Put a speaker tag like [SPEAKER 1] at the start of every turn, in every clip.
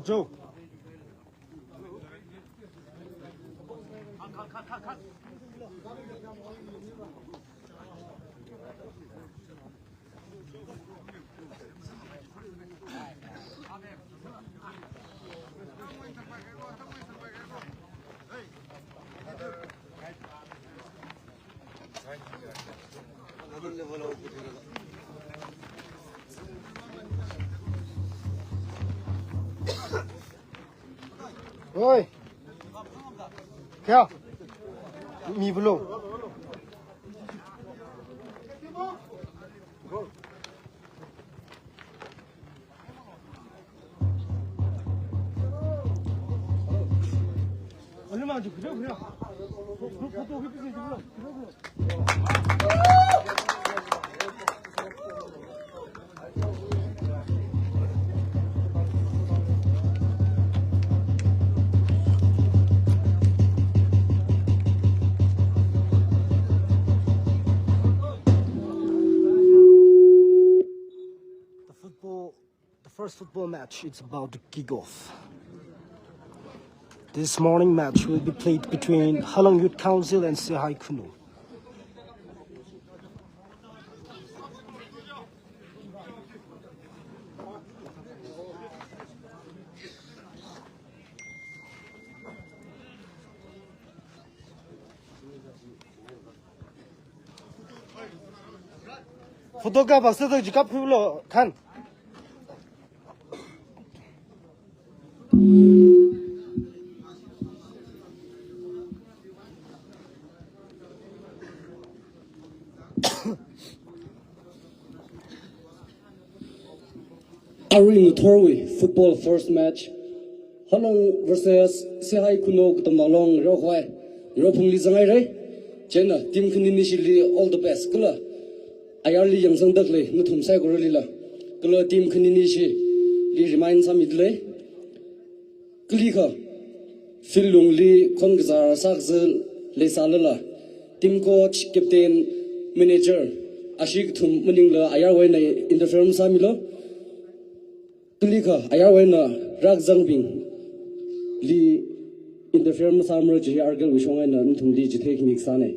[SPEAKER 1] 走。喂，跳，米不漏。얼마나 좀 그래. The first football match is about to kick off. This morning match will be played between Halang Youth Council and SihaiKhunou. Fotoğraf baksa çıkıp hıvlo kan.
[SPEAKER 2] Aring Torwi football first match. Halang versus SihaiKhunou kutamnalong rohwai. Ropung li zangai rai. Chena team khnini shili all the best kala. Ayarli yang sang dakle nuthum sai goroli la. Kala team khnini shi li remind samidle. Kli kha filung li khongzar sakzel le salala. Team coach, captain, manager ashik thum muningla ayarwai na interference samilo. Tulika ayawena rak zangbing li interfere samro ji argal wishonga na nthum li ji technique sane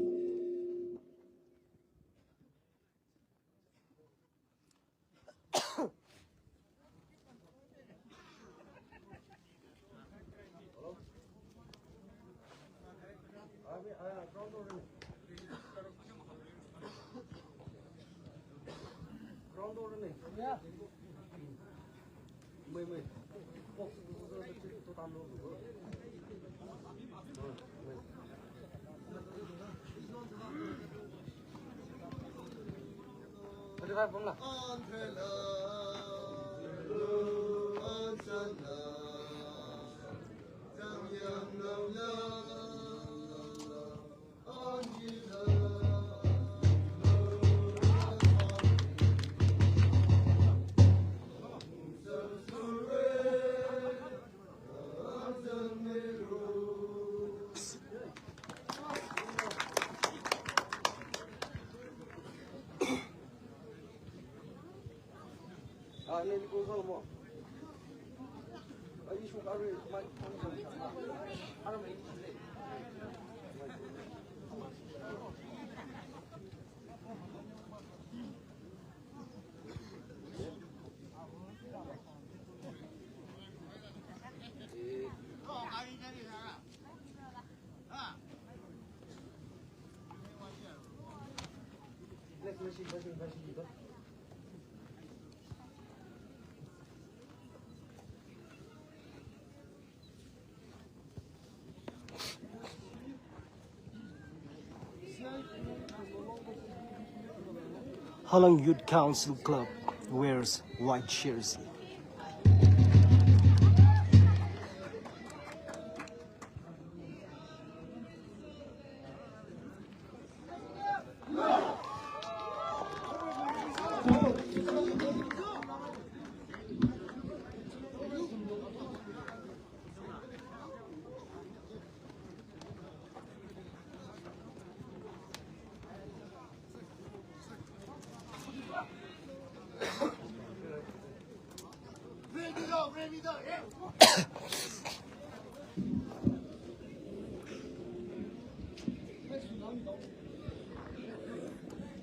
[SPEAKER 1] Halang Youth Council Club wears white jersey.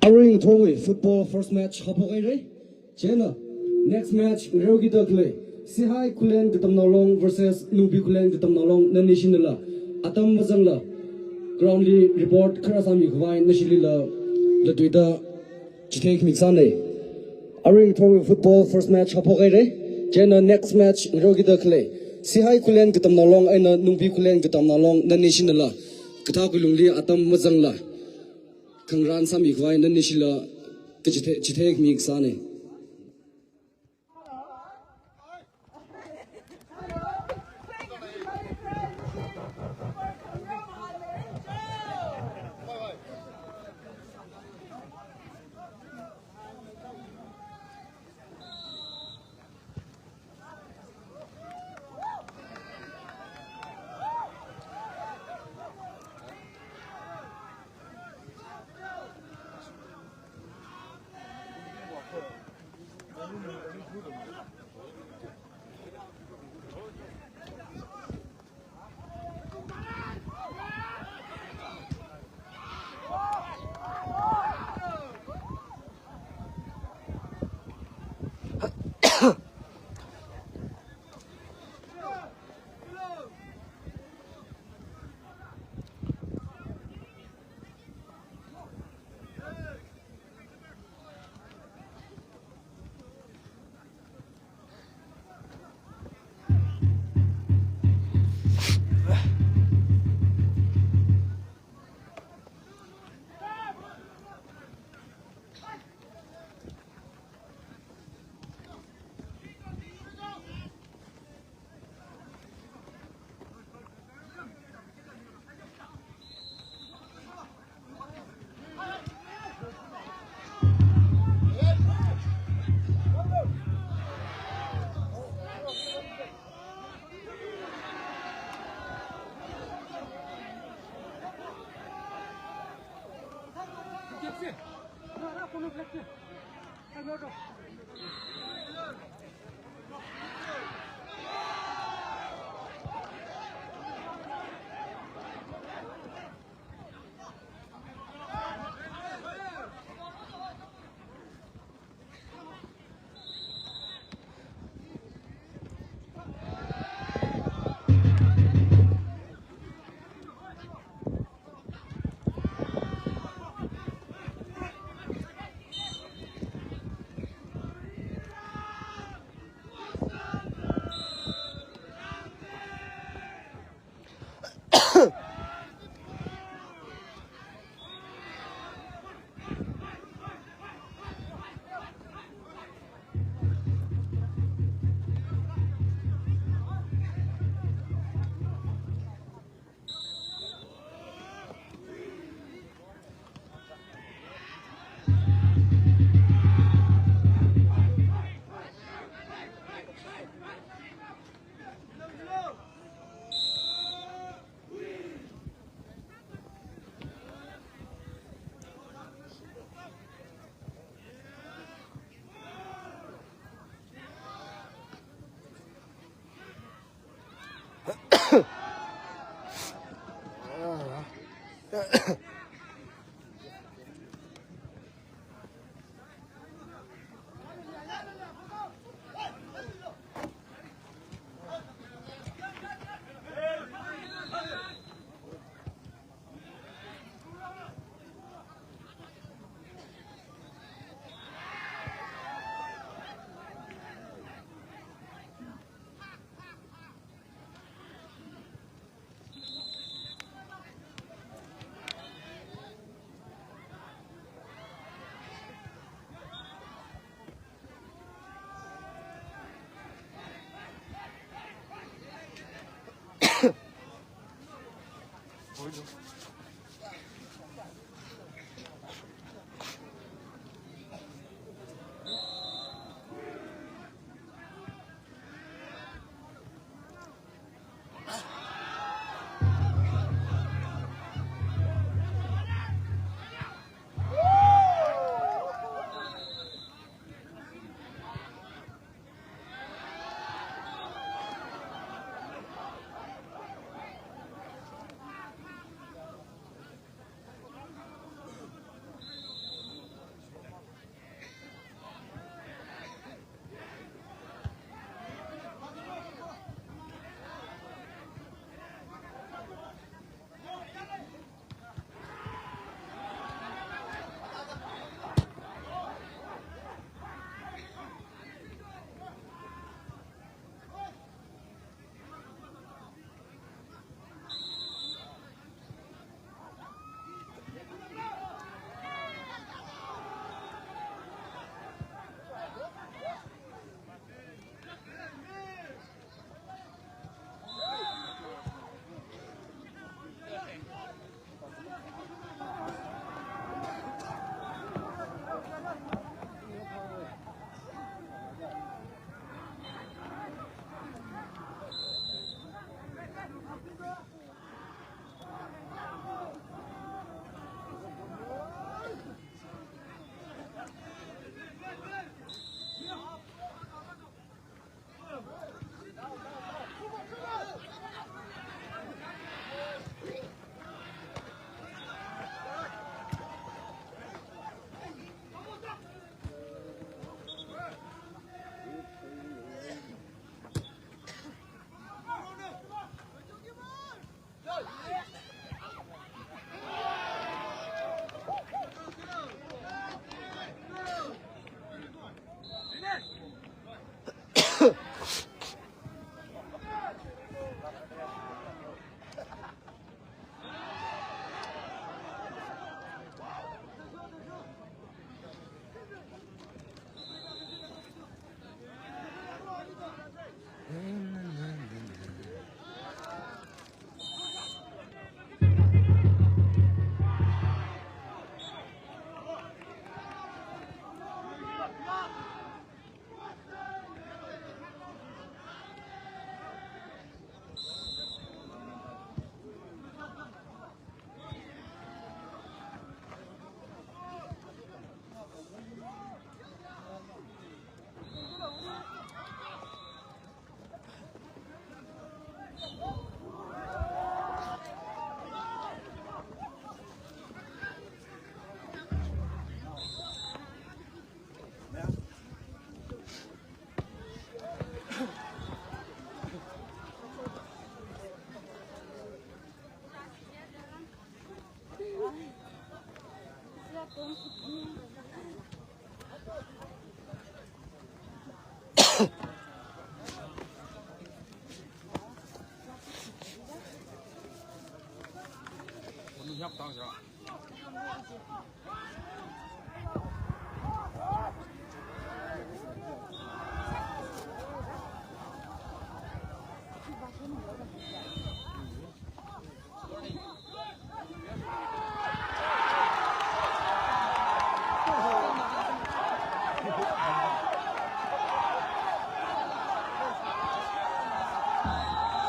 [SPEAKER 2] Aring Throwaway football first match Hapogai Jena. Next match Rogi Dokle. Sihai Kulen Gitamnolong versus Nubi Kulen Gitamnolong Nanishinala. Atam Mazangla. Groundly report Karasami Kwai Nashilila the Twitter Chitek Mixane. Aring Throwaway football first match Hapogai Jena next match Rogi Dokle. Sihai Kulen Gitamnolong and Nubi Kulen Gitamnolong Nanishinala. Katakulungli Atam Mazangla. Kangran Sami Kwai Nanishila Chitek Mixane.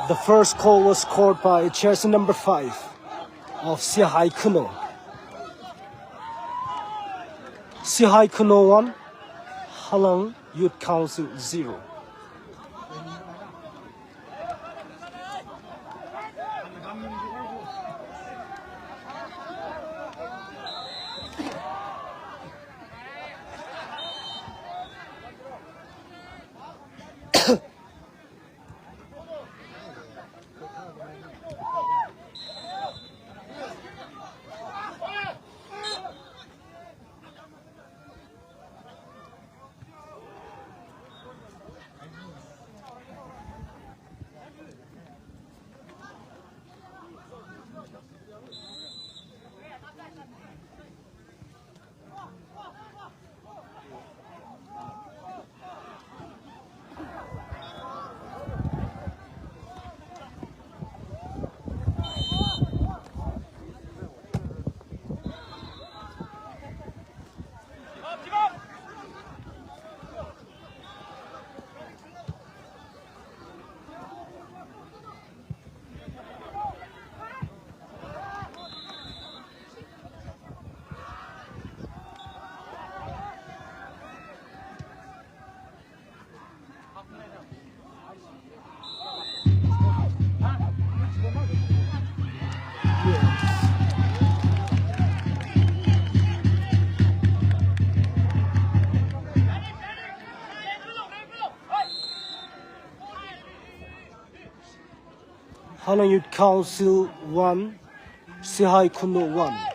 [SPEAKER 1] The first goal was scored by jersey number 5 of SihaiKhunou. SihaiKhunou 1, Halang Youth Council 0. Halang Youth Council 1, SihaiKhunou 1.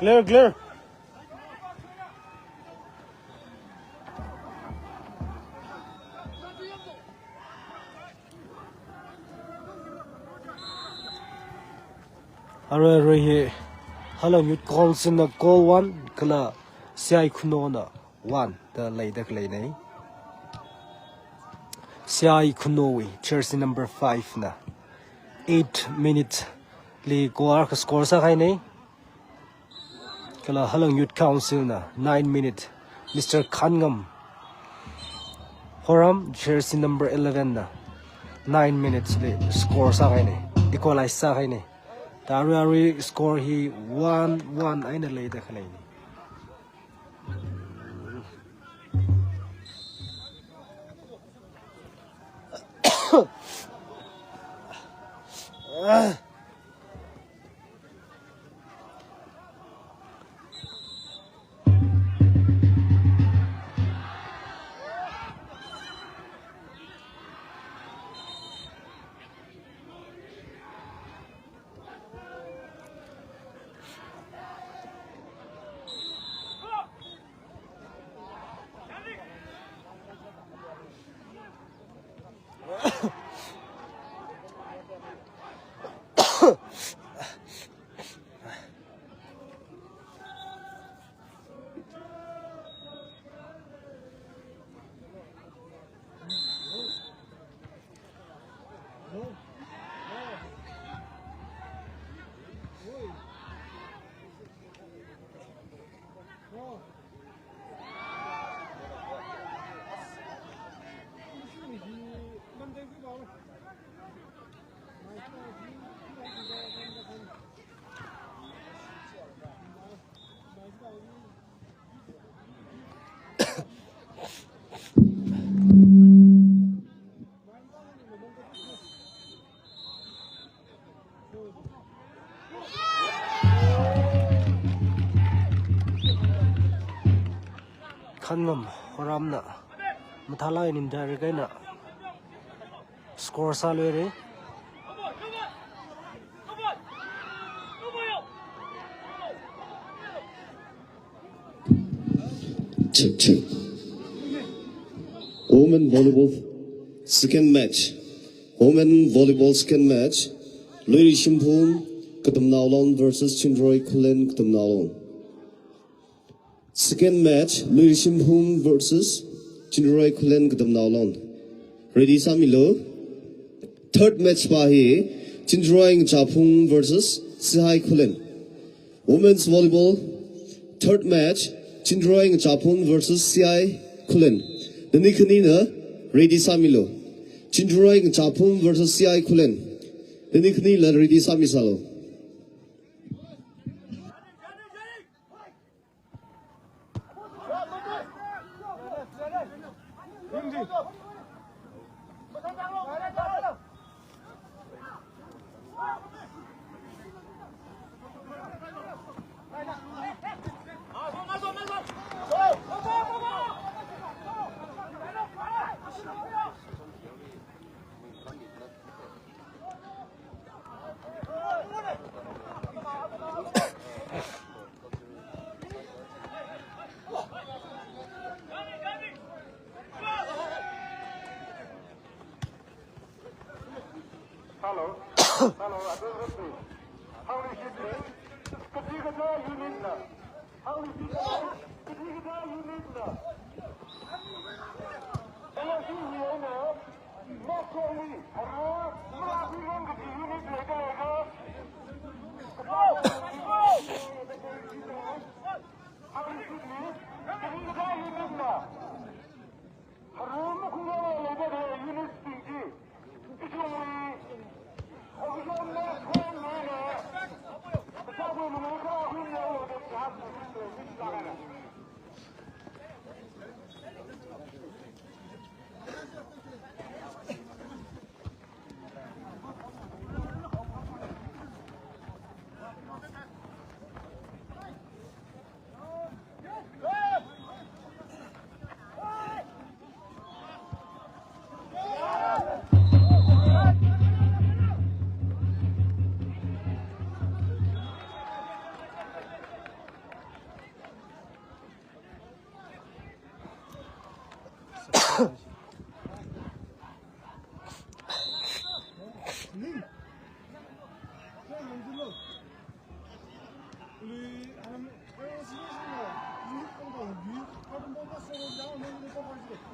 [SPEAKER 1] Clear, clear. Alright, here. Halang Youth Council na goal 1, kala SihaiKhunou na 1. The later lane. SihaiKhunou, jersey number 5 na. 8 minutes li goal ka score sa kay ni. Kala Halang Youth Council na 9 minutes. Mr. Khangam Horam, jersey number 11 na 9 minutes li score sa kay ni. Equalize sa kay ni. Tarari score he 1-1 ay na later ka ni. Khangam Ramna Mathala in Darigana Score Salary.
[SPEAKER 2] Check. Women volleyball second match. Women volleyball second match. Lady Shimpun Katamnaulon versus Chindroy Kulen Katamnaulon. Second match. Lady Shimpun versus Chindroy Kulen Katamnaulon. Ready Samilo. Third match Bahi Chindroy Japung versus Sihai Kulen. Women's volleyball third match. Chindroy Japun versus Sihai Kulen. The Nikanina, ready Samilo. Chindroy Japun versus Sihai Kulen. The Nikanila, ready Samisalo.
[SPEAKER 3] Hello, address me. How is it doing? Katigata unit na. How is it doing? Katigata unit na. Kaya si here na. Not only. Hello, not even the unit later. How is it doing? Katigata unit na. Hello, kuya later unit stingy. It's only.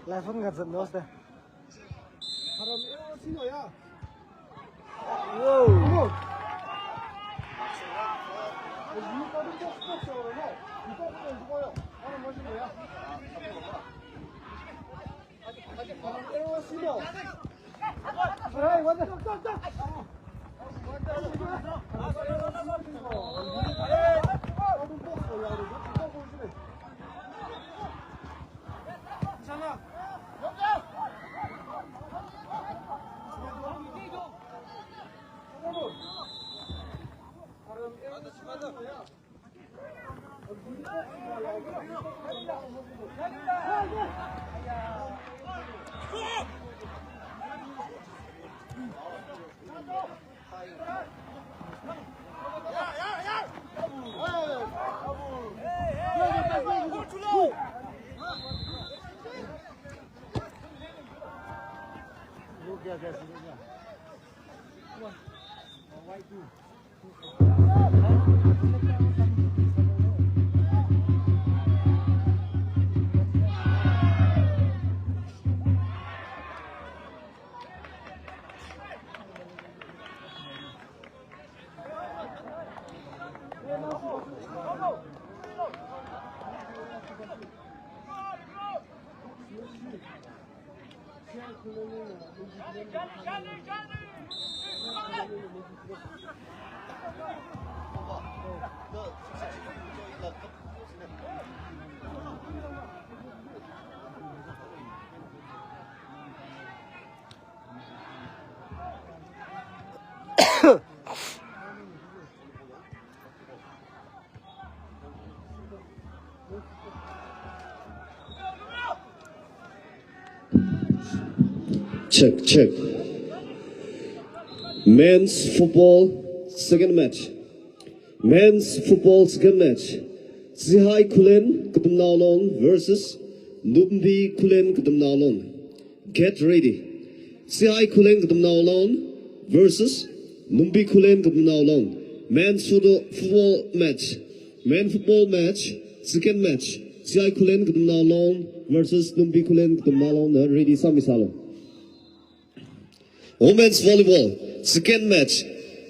[SPEAKER 1] Lafon nggak jelas deh. Wow.
[SPEAKER 2] check. Men's football second match. Men's football second match. SihaiKhunou Kudumnaulon versus Numbi Kulen Kudumnaulon. Get ready. SihaiKhunou Kudumnaulon versus Numbi Kulen Kudumnaulon. Men's football match. Men football match. Second match. SihaiKhunou Kudumnaulon versus Numbi Kulen Kudumnaulon. Ready, Samisalo. Women's volleyball second match.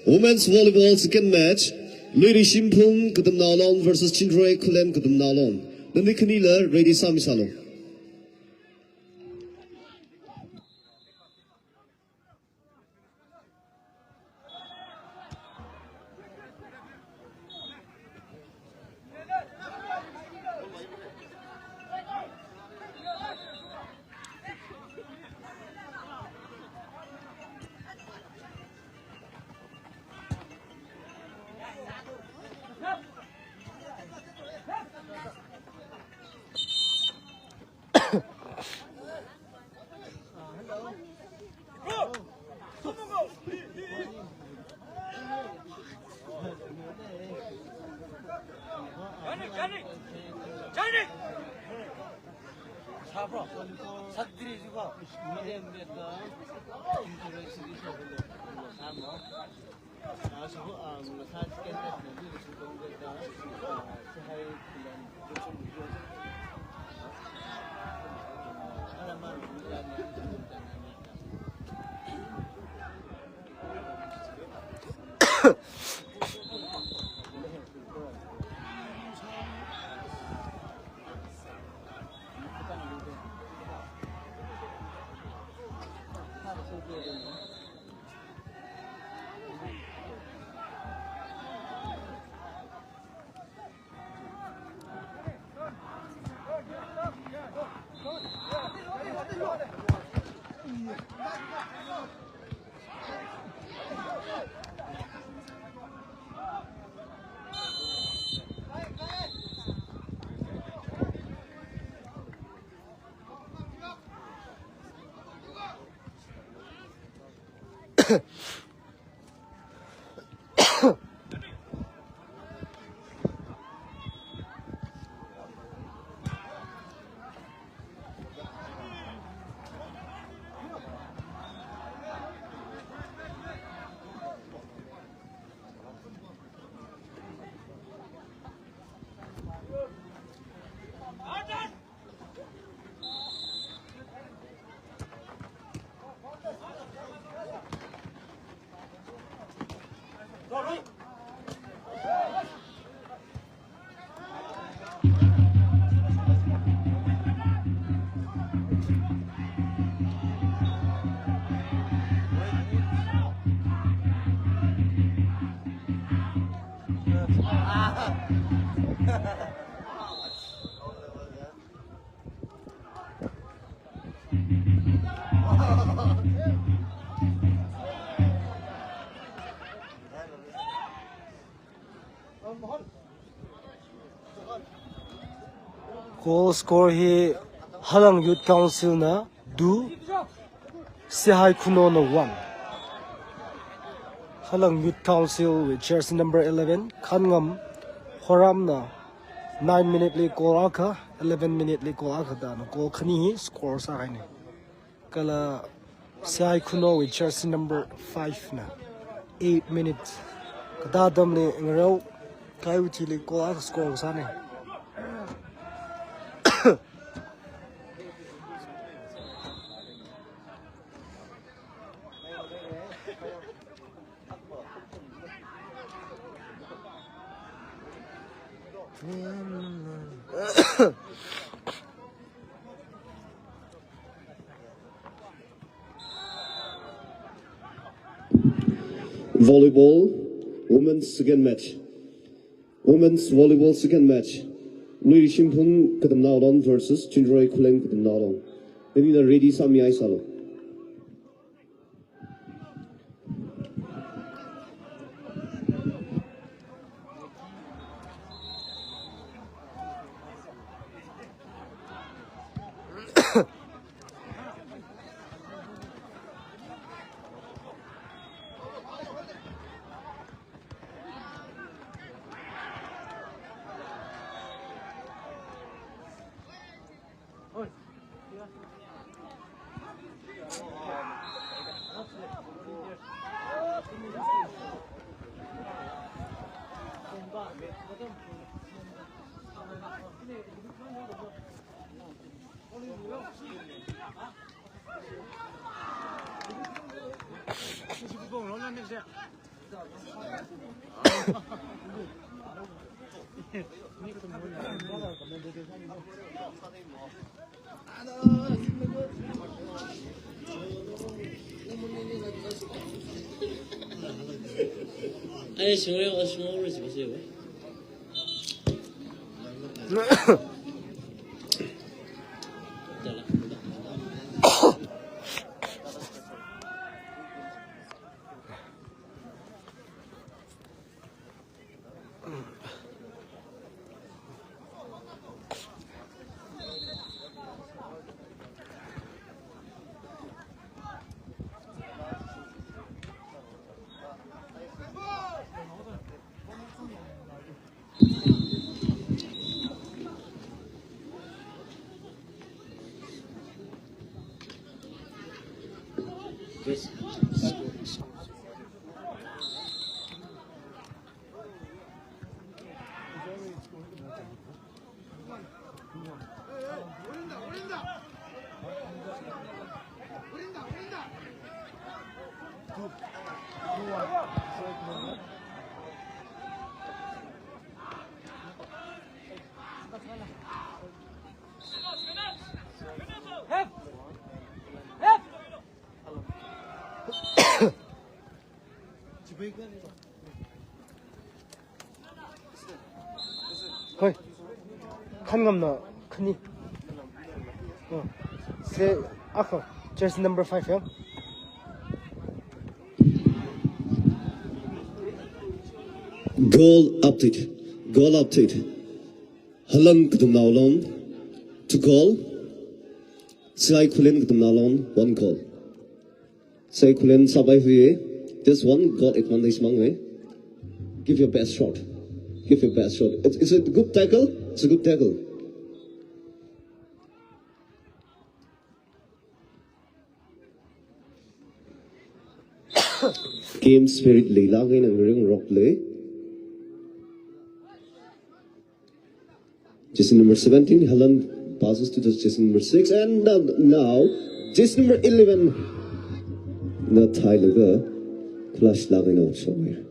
[SPEAKER 2] Women's volleyball second match. Lady Shimpung Kudumnaulon versus Chindroy Kulen Kudumnaulon. Nandi Kanila, ready, Samisalo.
[SPEAKER 1] Goal score he Halang Youth Council na 2, SihaiKhunou na 1. Halang Youth Council with jersey number 11 Khangam Horam na 9 minute li goal aka 11 minute li goal aka da na goal khani score sa kani. Kala SihaiKhunou with jersey number 5 na 8 minutes. Kadadam li ngaraw kayu ti li goal aka score sa ni.
[SPEAKER 2] Volleyball, women's second match. Women's volleyball second match. Lady Shimpung Kudumnaulon versus Chindroy Kulen Kudumnaulon. Then you are ready, Sami Aisalo. 아니 정우야 그러지 마세요. Yes.
[SPEAKER 1] Thôi, khăn ngầm nọ, khăn đi. Say, jersey number 5, yeah?
[SPEAKER 4] Goal update. Goal update. Halang Kudumnaulon to goal. SihaiKhunou Kudumnaulon 1 goal. SihaiKhunou sabai huye. This one got advantage mangwe. Give your best shot. Give your best shot. It's a good tackle. It's a good tackle. Game spirit leila gain and ring rock lay. Jersey number 17, Halang passes to jersey number 6, and now jersey number 11. Not Tyler, clash lagging out somewhere.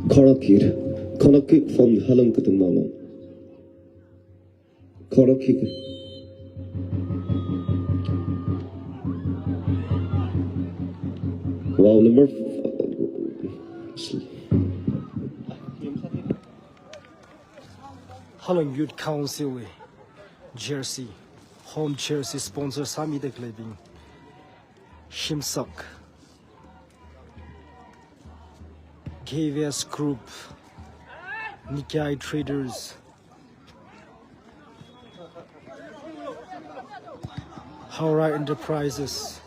[SPEAKER 4] Corner kick. Corner kick from Halang to the Malong. Corner kick. Wow, number.
[SPEAKER 1] Halang Youth Council jersey, home jersey sponsor Sami de Klebing, Shimsak, KVS Group, Nikkei Traders, Haura Enterprises,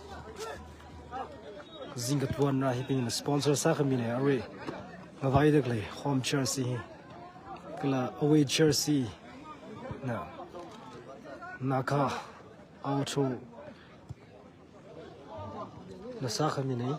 [SPEAKER 1] Zingatwan Rahiping sponsor Sakamine Array, Navaidagli, home jersey. Away jersey na Naka auto nasaka mini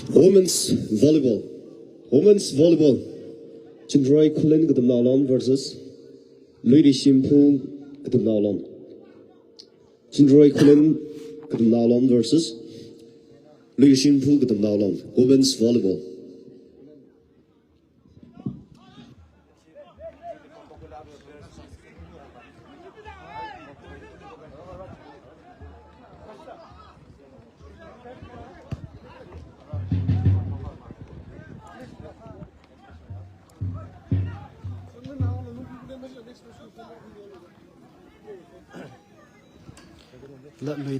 [SPEAKER 4] Women's volleyball. Women's volleyball. Chinroy Kulin Gadamnaulon versus Lady Shimpu Gadamnaulon. Chinroy Kulin Gadamnaulon versus Lady Shimpu Gadamnaulon. Women's volleyball.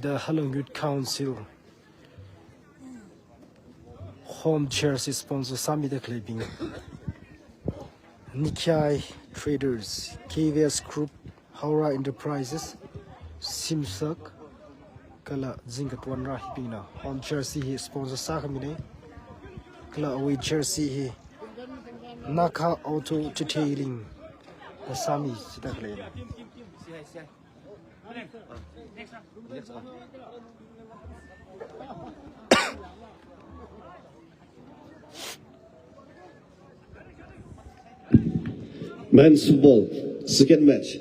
[SPEAKER 1] the Halang Youth Council home jersey sponsor Sami de Klebing, Nikkei Traders, KVS Group, Haura Enterprises, Simsak, Kala Zingatwan Rahipina, home jersey he sponsor Sakamine, Kala away jersey he Naka Auto Detailing, the Sami de Klebing.
[SPEAKER 4] Men's football, second match.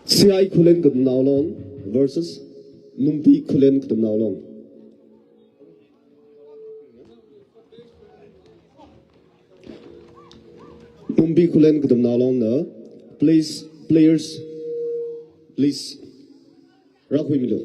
[SPEAKER 4] SihaiKhunou Gadamnaulon versus Numpi Kulen Gadamnaulon. Numpi Kulen Gadamnaulon Please, players, please. Rakhui Milo.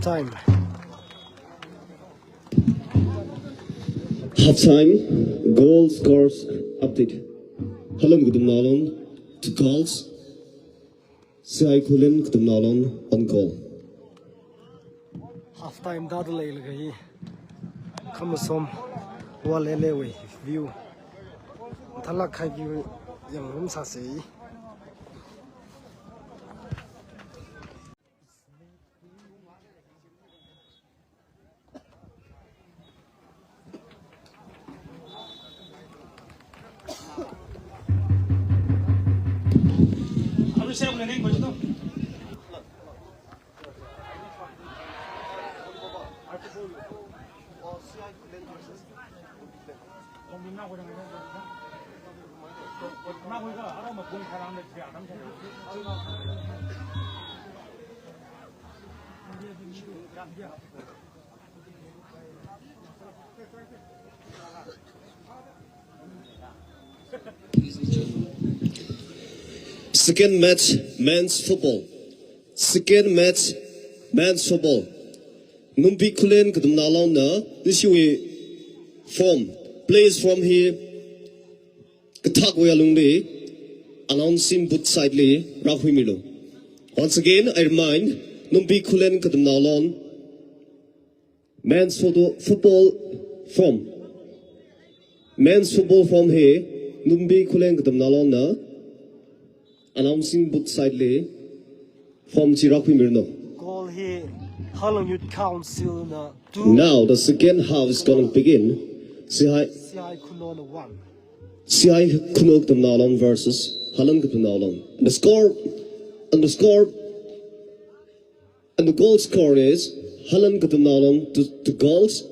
[SPEAKER 1] Time.
[SPEAKER 4] Halftime. Goal scores update. Halang Gudum Nalon to goals. SihaiKhunou Gudum Nalon on goal.
[SPEAKER 1] Halftime dadalay lagay. Khamasom Walely view. Thalak khai view yang room sa sei.
[SPEAKER 4] Second match, men's football. Second match, men's football. Numbi Kulen Gudum Nalon na this way from plays from here. Katak Wayalungli announcing both sidely Rakhui Milo. Once again, I remind Numbi Kulen Gudum Nalon men's football from here. Numbi Kulen Gudum Nalon na announcing both sidely from Rakhui Milo.
[SPEAKER 1] Goal here. Halang Youth Council na 2.
[SPEAKER 4] Now the second half is going to begin.
[SPEAKER 1] SihaiKhunou 1.
[SPEAKER 4] SihaiKhunou Gudum Nalon versus Halang Gudum Nalon. The score And the score, and the goal score is Halang Katamnalon to goals.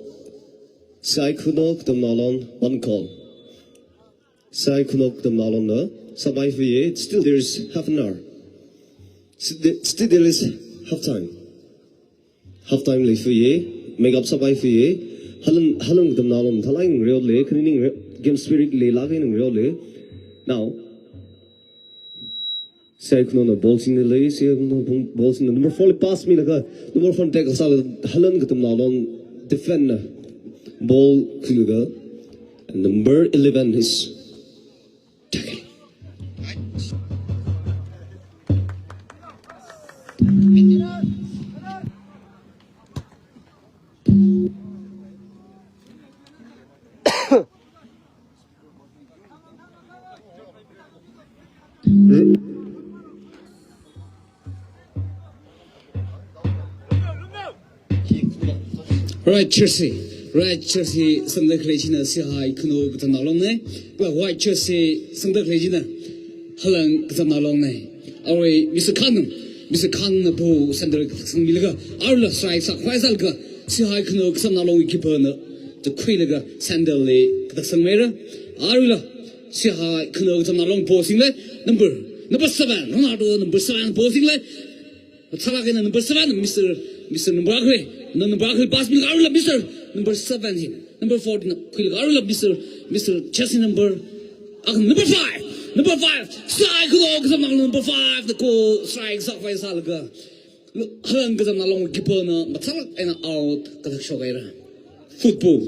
[SPEAKER 4] SihaiKhunou Katamnalon 1 goal. SihaiKhunou Katamnalon no. Sabai for still there is half an hour. Still there is half time. Half time left for make up Sabai for Halang Katamnalon Halang really cleaning game spirit le lagin really. Now SihaiKhunou no balls in the lay, balls in the number 4 pass me like a number 4 take a solid Halang Katamnalon defender ball Kluga and number 11 is tackling.
[SPEAKER 2] Right, Chelsea. Right, Chelsea. Some the collection of SihaiKhunou got along there. But white Chelsea. Some the collection of Halang got along there. Alright, Mr. Khan, the ball send the Miliga. Arla strikes up Quaisalga. SihaiKhunou got along with keeper the Quilaga Sandal the Samera. Arla SihaiKhunou got along posing there. Number 7. Ronaldo number 7 posing there. Salagan number 7. Mr. Numbakwe. Numbakwe pass me Arla Mr. Number 17, number 14, Mr. Chelsea number 5. Number 5, SihaiKhunou number 5. The goal strikes up by Salga. Halang gazam na long keeper na matsalak ay na out katak shogayra. Football.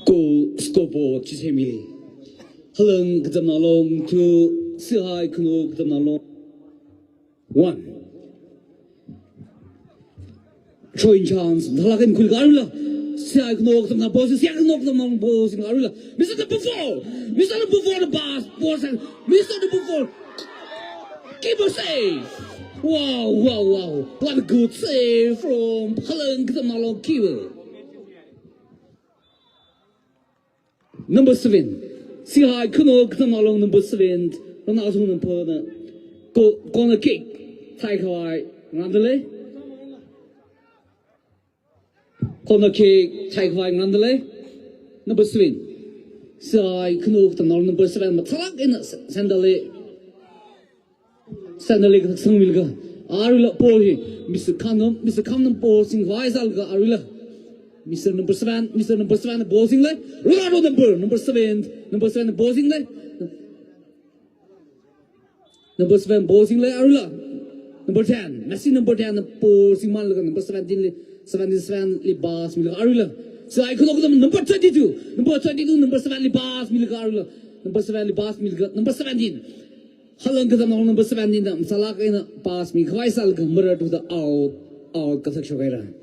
[SPEAKER 2] Goal scoreboard Chisemili. Halang gazam na long to SihaiKhunou gazam na long 1. Throwing chance. Halagan Kulgarula. SihaiKhunou gazam na boss. SihaiKhunou gazam na boss. Mr. Number 4. Mr. Number 4 the pass. Mr. Number 4. Keeper save. Wow. What a good save from Halang gazam na long keeper. Number 7, SihaiKhunou gazam na long number 7. Ronaldo number corner kick. SihaiKhunou Randale. Corner kick. SihaiKhunou Randale. Number 7, SihaiKhunou gazam na long number 7. Matalak in Sandale. Sandale gazam milga. Arula Poli. Mr. Khanum posing Vaisalga Arula. Mr. Number 7, Bosing le. Ronaldo number 7 Bosing le. Number 7 Bosing le Arula. Number 10, Messi number 10 Bosing man number 17 le 77 le Bas Milga Arula. SihaiKhunou number 22, number 7 le Bas Milga Arula. Number 7 le Bas Milga. Number 17. Halang gazam na number 17 na Salak in pass me Khaisal Gamara to the out Kasak Shogera.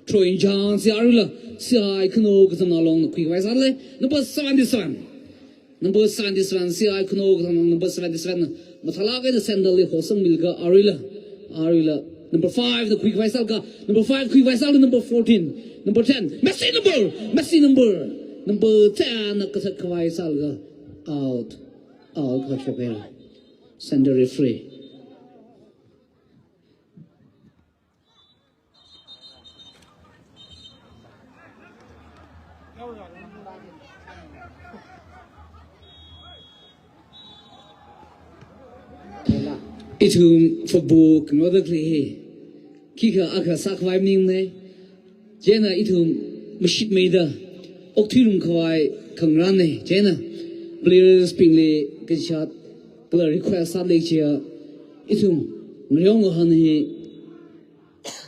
[SPEAKER 2] Throwing chance, Arula, SihaiKhunou gazam na long quick wise ale. Number 77, SihaiKhunou gazam number 77. Matalaga the sandal Hosam Milga Arula. Number 5, the quick wise alga. Number 5, quick wise alga. Number 14, number 10, Messi number 10. Kasak wise alga out Kachapera. Send the referee. Itum football kangoda kli kika aka sakwai ning ne jena itum machine meida oktirum kwai kangran ne jena players pingli kishat player request sa lekchia itum mryong han hi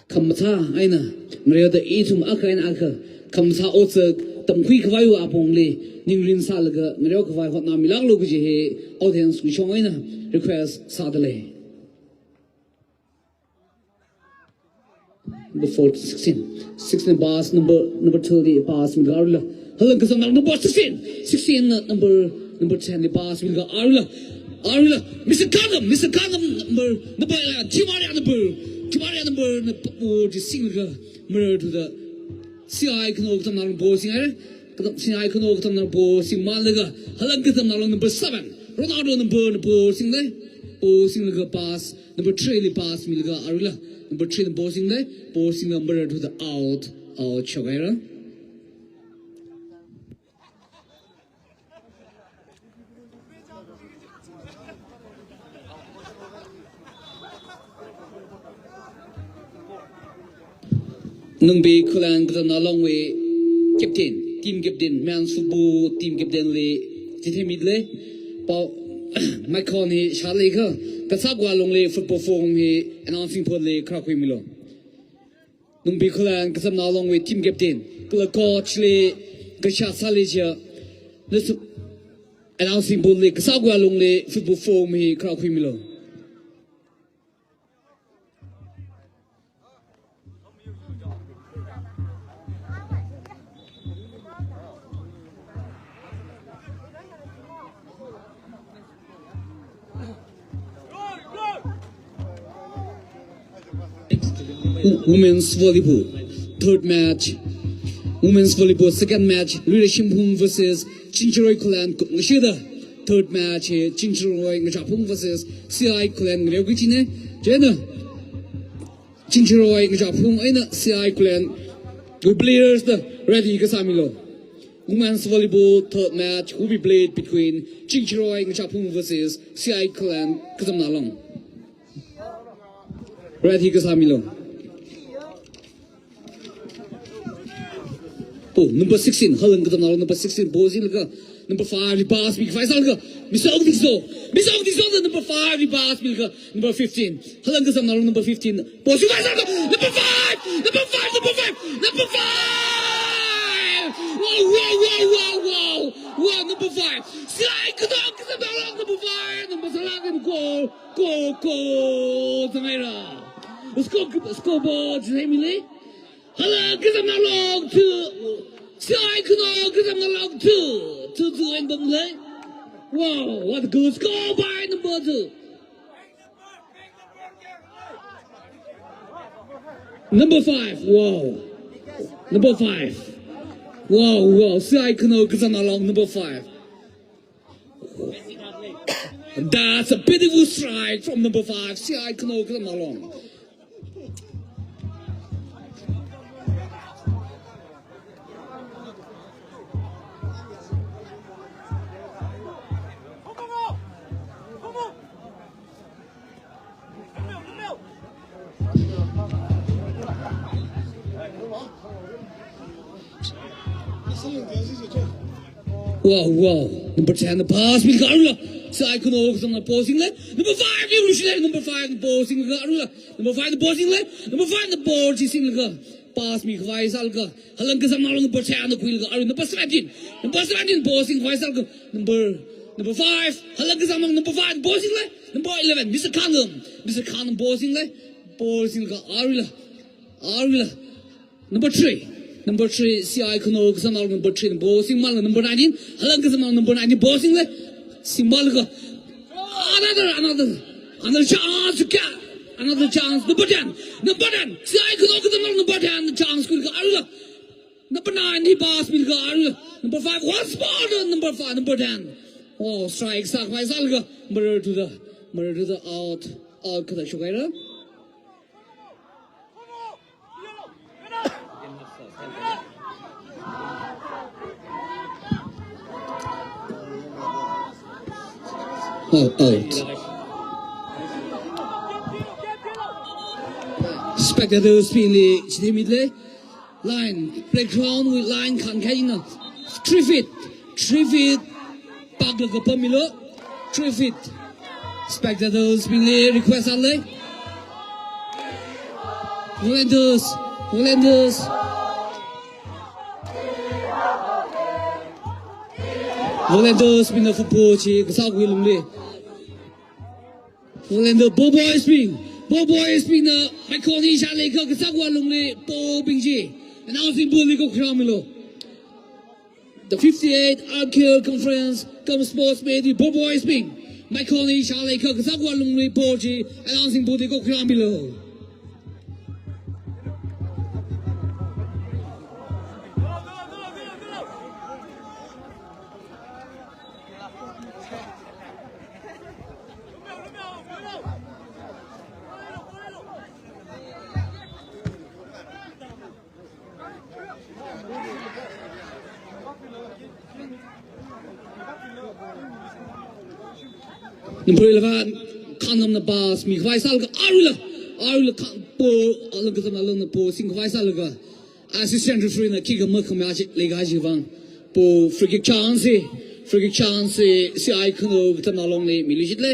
[SPEAKER 2] kamtha aina mryo da itum aka ina aka kamtha otsa tamkhui kwai wa apong le ningrin salga mryo kwai hot na milag lo ji he audience ku chong aina request sa dale. Number 16 pass, number 30 pass Milgarula. Halang gazam number 16 number 10 pass Milgarula. Arula, Mr. Khamasom, number Timaria number the single mirror to the SihaiKhunou Tamnal Bossing, SihaiKhunou Tamnal Bossing Malaga, Halang number 7, Ronaldo number Bossing there, Bossing pass, number 3 pass Milga Arula, number 3 the Bossing there, Bossing number to the out Chavera. Nung be kulang kulang along way captain, team captain, men's football team captain le, titimid le, pao Maikoni Charlie ka, kasagwa long le football form he announcing for le krakwi milo. Nung be kulang kasam along way team captain, kula coach le kasha salija, this announcing for le kasagwa long le football form he krakwi milo. Women's volleyball, third match. Women's volleyball, second match. Leadership versus Chinchoroi Clan Ngashida. Third match, Chinchoroi Ngachapung versus Sihai Clan Ngreguchine. Jenna Chinchoroi Ngachapung and Sihai Clan. Good players, the ready Kasamilo. Women's volleyball, third match will be played between Chinchoroi Ngachapung versus Sihai Clan Kasamnalong. Ready Kasamilo. Oh, number 16, Halang number 16, Bozil, number 5, Libas, Big Faisal, Miss Ogdiso, number 5, Libas, number 15, Halang number 15, Bozil, number 5, number 5. Wow, number 5. SihaiKhunou, number 5, number 7, go, Zamira. Scoreboard, Emily. Halang Kasamnalong to SihaiKhunou Kasamnalong 2 in the play. Wow, what a good score by number 2. Number 5, wow. Number 5. Wow, SihaiKhunou Kasamnalong number 5. That's a beautiful strike from number 5, SihaiKhunou Kasamnalong. Wow. Number 10, the pass, SihaiKhunou on the posing leg. Number 5, revolutionary. Number 5, the posing leg. Number 5, the posing leg. Number 5, the board, pass me, Vaisalga. Halang Kasamnalong, number 10, the quill. Number 17, posing, Vaisalga. Number 5, Halang Kasamnalong, number 5, posing leg. Number 11, Mr. Khanum, posing leg. Posing, Arula. Number 3. Number 3, SihaiKhunou Kasamnalong, number 3, bossing mal, number 19, Halang Kasamnalong, number 19, bossing le, symbolic. Another chance to get, another chance, number 10, SihaiKhunou Kasamnalong, number 10, the chance could go, number 9, he pass me, number 5, one spot, number 5, number 10. Oh, strike, sacrifice, mirror to the out, Kadashogera. Out. Spectators feel timidly. Line, playground with line can carry 3 feet. Back the Pamilo. 3 feet. Spectators feel request only. Volunteers. Volunteers been a football chick, South Willumly. Volunteer Bobo is being a Maikoni Shaleka, Kasagwa Lumley, Bo Bingji, announcing Buliko Kramilo. The 58 RKL conference comes sports made with Bobo is being Michael ni Charlie ke kesakwa lungri poji announcing body ko kram below. Number 11, Khanam na bas mi khwai sal ka arula po alang ka na lang na po sing khwai sal ka assistant referee na kick ma khama le ga ji wang po free kick chance SihaiKhunou ka na long le mi li le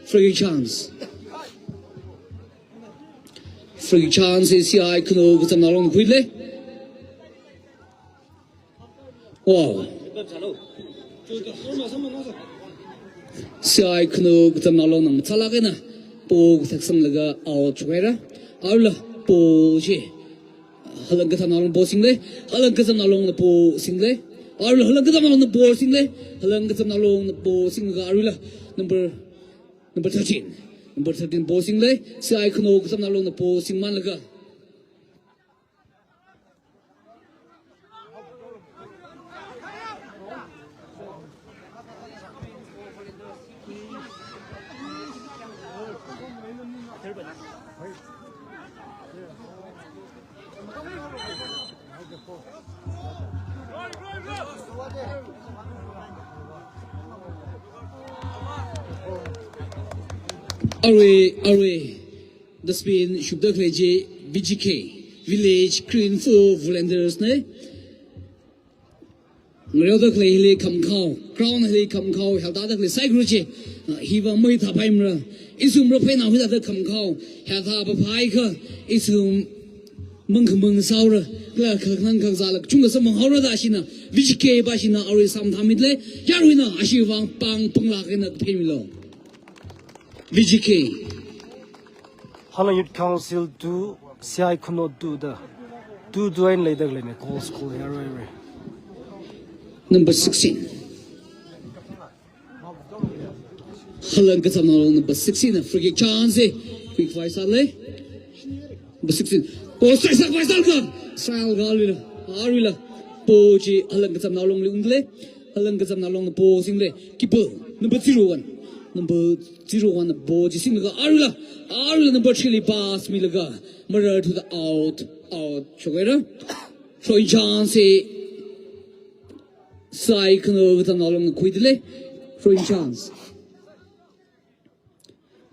[SPEAKER 2] free kick chance SihaiKhunou ka na long pui le wow SihaiKhunou ka na long nang chala ka na po saksam laga out chwera arula po che halang ka na long po sing le halang ka na long na po sing le arula halang ka na long na po sing le halang ka na long na po sing ga arula number 13 po sing le SihaiKhunou ka na long na po sing man laga Arwe, the Spain Shubda Kleje, VGK, Village, Green for Volunteers, ne? Ngreoda Klele come cow, Crown Hele come cow, Haldada Kle Saigruche, Hiva Moita Paimra, Isum Ropena with other come cow, Hata Paika, Isum Munkamung Saura, Klakankaza, Chunga Samang Hora Dashina, VGK Bashina, Arwe Sam Tamidle, Yarwina, Ashivang Pang Punglak in the Pimilo. VGK
[SPEAKER 1] Halang Youth Council do SihaiKhunou do the do doing later le call school here
[SPEAKER 2] number 16 Halang ka samnalo number 16 free kick chance quick fight le number 16 po strike ka arila po ji Halang ka samnalo le Halang ka samnalo po sing le keeper number 01 number 01 ball ji sing arula number 3 pass mi laga mirror to the out chogera so chance SihaiKhunou ta nalong kuidle so chance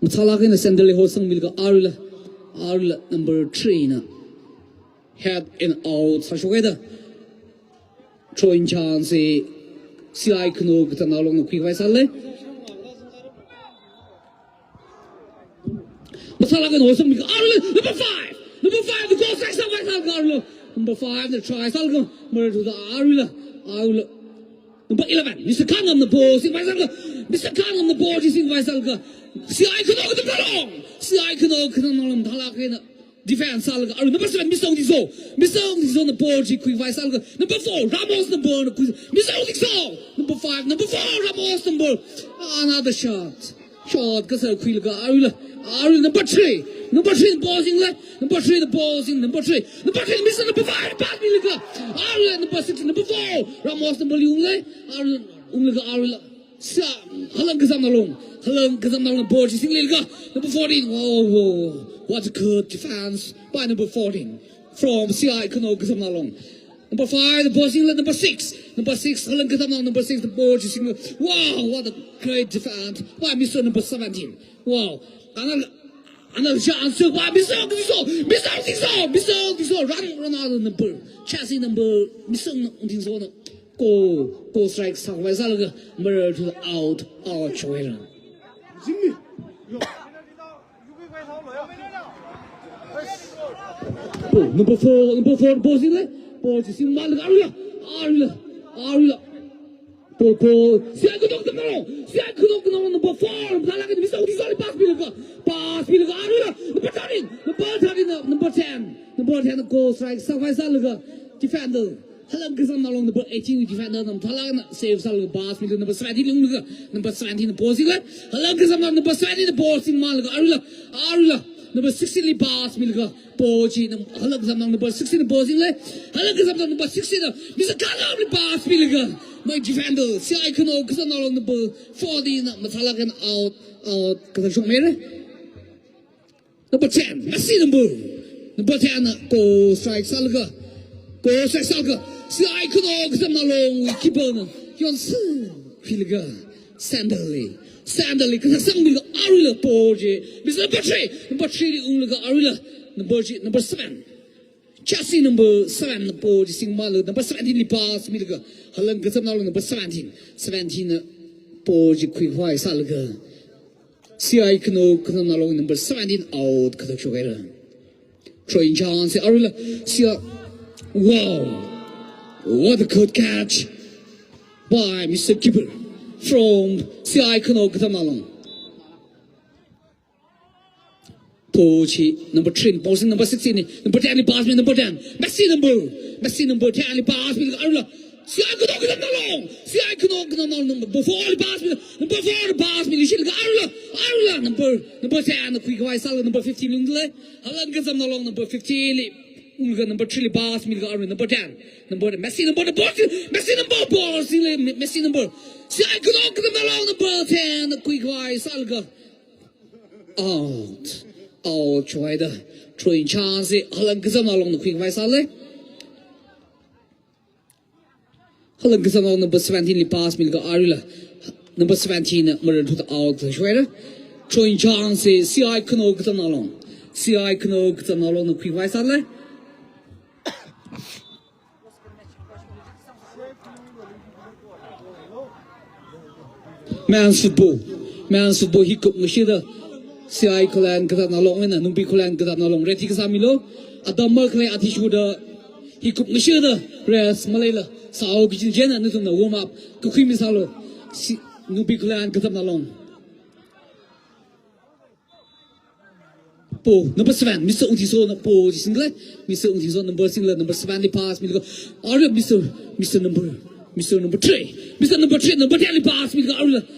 [SPEAKER 2] muthala ke na sendle ho sang mi laga arula number 3 na head and out sa chogeda so chance SihaiKhunou ta nalong kuidle sale Number 5, the goal strike Salga, number 5, the try Salga, murder to the Arula, number 11, Mr. Khan on the ball, sing by Salga, Mr. Khan on the ball, sing by Salga, SihaiKhunou the ball, SihaiKhunou Talak defense Salga, number 7, Mr. Odizo on the ball, quick by Salga, number 4, Ramos the ball, Mr. Odizo, number 5, number 4, Ramos the ball, another shot, Kasar Quilga, Arula, number 3, the ball in left, number 3, the balls in number 3, Mr. Number 5, pass me Liga, Arula, number 6, number 4, Ramos number Yungle, Arula, Halang Kazam ball, Liga, number 14, whoa, what a good defense by number 14 from SihaiKhunou Kazam. Number 5, the ball in left, number 6, Halang Kazam number 6, the ball, wow, what a great defense by Mr. Number 17, wow. Another chance by Mr. Run out of number, chassis number, Mr. Odizo, go strike, Salga, mirror to the out, Choera. Number 4, balls in there, balls is in Arula. SihaiKhunou number 4, Mr. Odizo, pass me number 13, number 10, the goal strike, Salga, defender, Halang Gazam along number 18 defender Talang saves Halang pass with number 17 number 17 the posing Halang Gazam number 17 the posing Malaga Arula number 16 pass Milga Pochi Halang Gazam number 16 the posing Halang Gazam number 16 Mr. Kalam pass Milga my defender SihaiKhunou Gazam along number 14 Matalagan out Kazashong Mere number 10 Messi number 10 go strike Salga go strike Salga SihaiKhunou Gazam along keeper Yon Hilga Sandally Kazasang Milga Arula Pochi Mr. number 3 Unga Arula number 7 Chassis number 7 Pochi Sing Malu number 17 pass Milga Halang Gazam along number 17 Pochi quick wide Salga SihaiKhunou Gazam along number 17 out Kazakshogera throwing chance Arula wow, what a good catch by Mr. Keeper from SihaiKhunou Gazam along Pochi number 3 posing number 16 number 10 pass me number 10 Messi number 10 pass me Arula SihaiKhunou Gazam along number 4 pass me number 4 pass me Arula number 10 quick wide Salga number 15 Halang Gazam along number 15 number 3 pass me number 10 number Messi number SihaiKhunou Gazam along number 10 quick wide Salga out try the throwing chance Halang Gazam along the quick wide Salga Halang Gazam along number 17 pass me Arula number 17 murder to the out throwing chance SihaiKhunou Gazam along the quick wide Salga Man's football he could machida SihaiKhunou Gazam along and NumbiKhunou Gazam along Reti Gazamilo Adammer Clay Atishuda he could machida rest Malayla Sao Gijena Nutuna warm up Kukimisalo NumbiKhunou Gazam along number 7 Mr. Untiso po single Mr. Untiso number single number 7 pass me go Mr. number 3 number 10 pass me go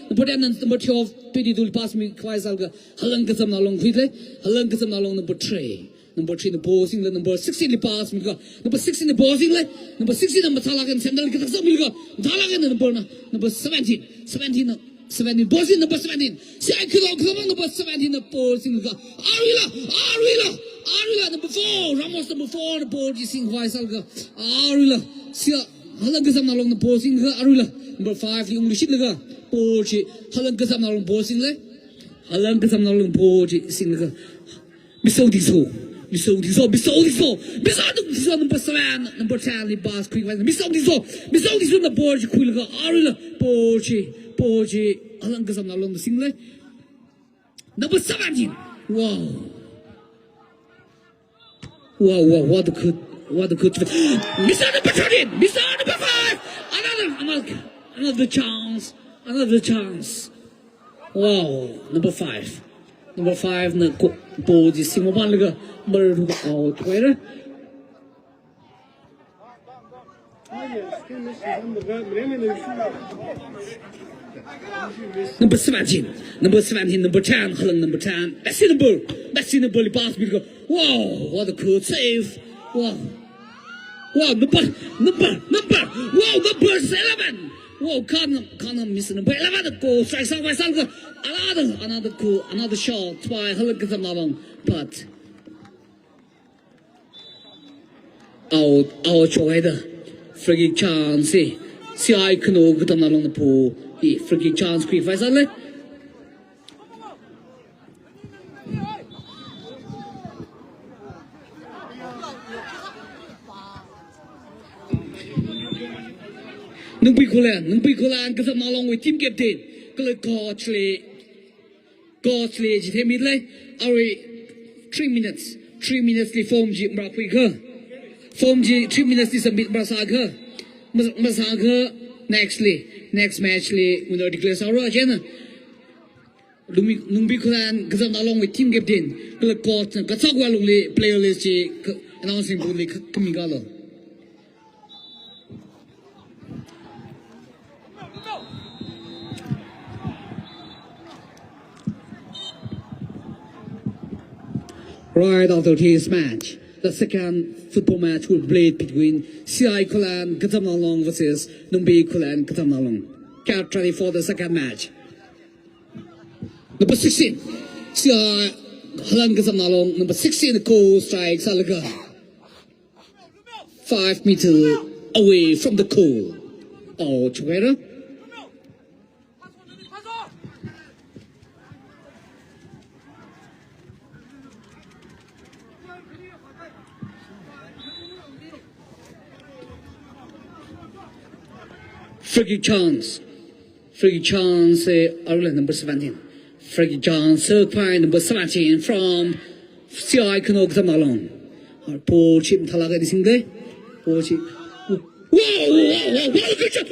[SPEAKER 2] number 10 number 12 22 pass me quite Salga Halang Gazam along quickly Halang Gazam along number 3 the posing number 16 pass me go number 16 the posing number 16 number Talagan Sandal Gazam go Talagan number 17 posing number 17 SihaiKhunou number 17 the posing go Arula number 4 Ramos number 4 the ball sing wide Salga Arula Halang Gazam along the posing Arula number 5 the English laga Pochi Halang Gazam along posing Halang Gazam along Pochi sing laga Mr. number 7 number 10 the pass quick wide Mr. the Pochi quick laga Arula Pochi Halang Gazam along the sing number 17 wow what a good Mr. number 13 Mr. number 5 another chance wow number 5 na ball ji simoban laga mar out where number 17 number 10 Halang number 10 Messi number pass me go wow what a good save wow number wow number 11 wow can't miss number 11 go strike out by Salga another shot by Halang Gazam along but out try the free kick chance SihaiKhunou Gazam along the pool free kick chance quick by Salga NumbiKhunou Gazam along with team captain Goshley Jite midlay are 3 minutes li form ji mra quick form ji 3 minutes li submit masaga next match li winner declare saura agena NumbiKhunou Gazam along with team captain coach Gatsagwa long li player list ji announcing public kamigalo Right after this match, the second football match will be played between SihaiKhunou Khamasom versus Khamasom Khamasom. Get ready for the second match. Number 16, Halang Khamasom. Number 16, goal strikes Alaga. 5 meters away from the goal. All together. Free chance, number 17. Free chance, third point, number 17 from SihaiKhunou Khamasom. Our ball chip talaga di single. Ball chip. Wow! Good shot!